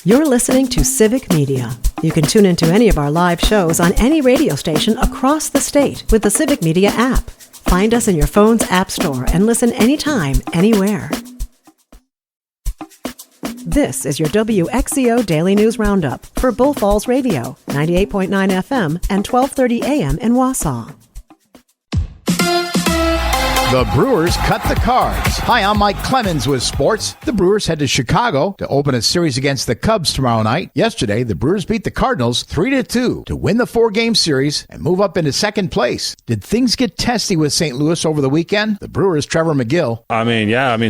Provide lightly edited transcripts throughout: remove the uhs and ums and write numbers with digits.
You're listening to Civic Media. You can tune into any of our live shows on any radio station across the state with the Civic Media app. Find us in your phone's app store and listen anytime, anywhere. This is your WXCO Daily News Roundup for Bull Falls Radio, 98.9 FM and 1230 AM in Wausau. The Brewers cut the cards. Hi, I'm Mike Clemens with sports. The Brewers head to Chicago to open a series against the Cubs tomorrow night. Yesterday, the Brewers beat the Cardinals 3-2 to win the 4-game series and move up into second place. Did things get testy with St. Louis over the weekend? The Brewers' Trevor McGill.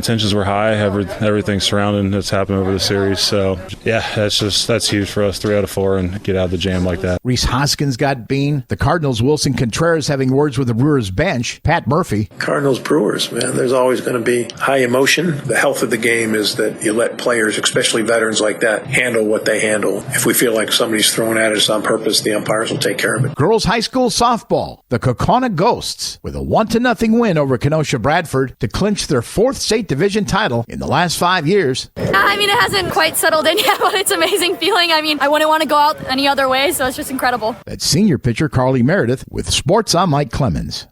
Tensions were high. Everything surrounding that's happened over the series. So, that's huge for us. 3 out of 4 and get out of the jam like that. Rhys Hoskins got bean. The Cardinals' Wilson Contreras having words with the Brewers bench. Pat Murphy. Cardinals Brewers, man, there's always going to be high emotion. The health of the game is that you let players, especially veterans like that, handle what they handle. If we feel like somebody's throwing at us on purpose, the umpires will take care of it. Girls high school softball, the Kaukauna Ghosts, with a 1-0 win over Kenosha Bradford to clinch their 4th state division title in the last 5 years. It hasn't quite settled in yet, but it's an amazing feeling. I wouldn't want to go out any other way, so it's just incredible. That's senior pitcher Carly Meredith with sports. I'm Mike Clemens.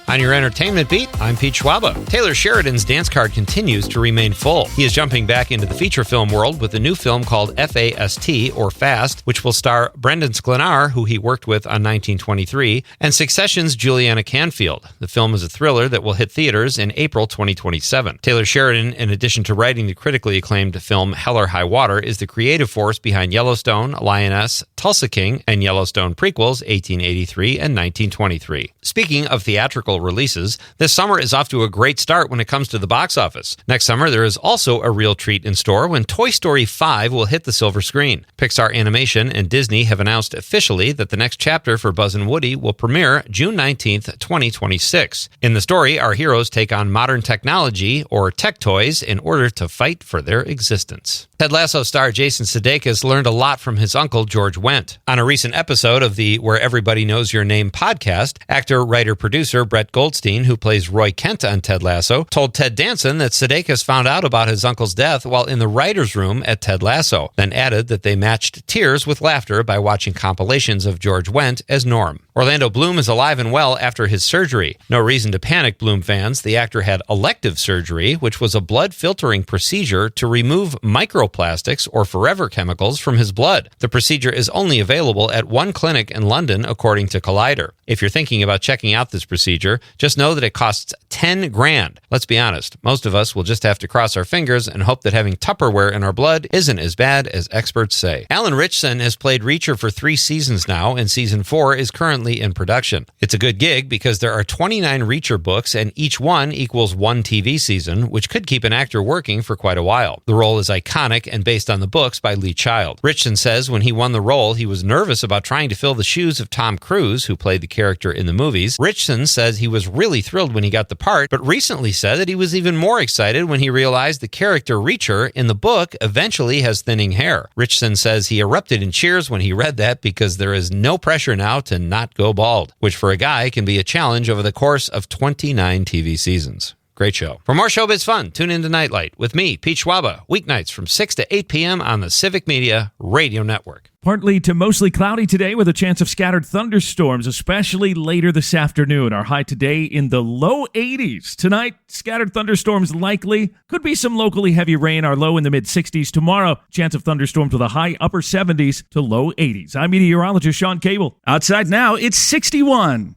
On your entertainment beat, I'm Pete Schwaba. Taylor Sheridan's dance card continues to remain full. He is jumping back into the feature film world with a new film called FAST, or Fast, which will star Brendan Sklenar, who he worked with on 1923, and Succession's Juliana Canfield. The film is a thriller that will hit theaters in April 2027. Taylor Sheridan, in addition to writing the critically acclaimed film Hell or High Water, is the creative force behind Yellowstone, Lioness, Tulsa King, and Yellowstone prequels 1883 and 1923. Speaking of theatrical releases, this summer is off to a great start when it comes to the box office. Next summer, there is also a real treat in store when Toy Story 5 will hit the silver screen. Pixar Animation and Disney have announced officially that the next chapter for Buzz and Woody will premiere June 19th, 2026. In the story, our heroes take on modern technology, or tech toys, in order to fight for their existence. Ted Lasso star Jason Sudeikis learned a lot from his uncle George Wendt. On a recent episode of the Where Everybody Knows Your Name podcast, actor, writer, producer Brett Goldstein, who plays Roy Kent on Ted Lasso, told Ted Danson that Sudeikis found out about his uncle's death while in the writer's room at Ted Lasso, then added that they matched tears with laughter by watching compilations of George Wendt as Norm. Orlando Bloom is alive and well after his surgery. No reason to panic, Bloom fans. The actor had elective surgery, which was a blood filtering procedure to remove microplastics or forever chemicals from his blood. The procedure is only available at one clinic in London, according to Collider. If you're thinking about checking out this procedure, just know that it costs $10,000. Let's be honest, most of us will just have to cross our fingers and hope that having Tupperware in our blood isn't as bad as experts say. Alan Ritchson has played Reacher for 3 seasons now, and season 4 is currently in production. It's a good gig because there are 29 Reacher books, and each one equals 1 TV season, which could keep an actor working for quite a while. The role is iconic and based on the books by Lee Child. Ritchson says when he won the role, he was nervous about trying to fill the shoes of Tom Cruise, who played the character in the movies. Ritchson says he was really thrilled when he got the part, but recently said that he was even more excited when he realized the character Reacher in the book eventually has thinning hair. Ritchson says he erupted in cheers when he read that because there is no pressure now to not go bald, which for a guy can be a challenge over the course of 29 TV seasons. Great show. For more showbiz fun, tune in to Nightlight with me, Pete Schwaba, weeknights from 6 to 8 p.m. on the Civic Media Radio Network. Partly to mostly cloudy today with a chance of scattered thunderstorms, especially later this afternoon. Our high today in the low 80s. Tonight, scattered thunderstorms likely. Could be some locally heavy rain. Our low in the mid-60s. Tomorrow, chance of thunderstorms with a high upper 70s to low 80s. I'm meteorologist Sean Cable. Outside now, it's 61.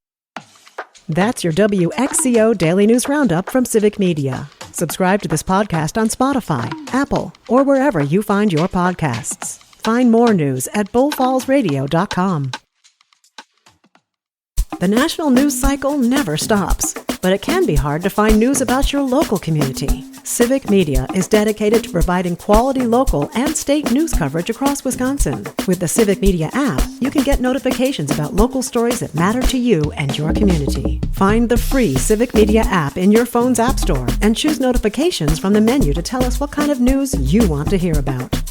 That's your WXCO Daily News Roundup from Civic Media. Subscribe to this podcast on Spotify, Apple, or wherever you find your podcasts. Find more news at bullfallsradio.com. The national news cycle never stops, but it can be hard to find news about your local community. Civic Media is dedicated to providing quality local and state news coverage across Wisconsin. With the Civic Media app, you can get notifications about local stories that matter to you and your community. Find the free Civic Media app in your phone's app store and choose notifications from the menu to tell us what kind of news you want to hear about.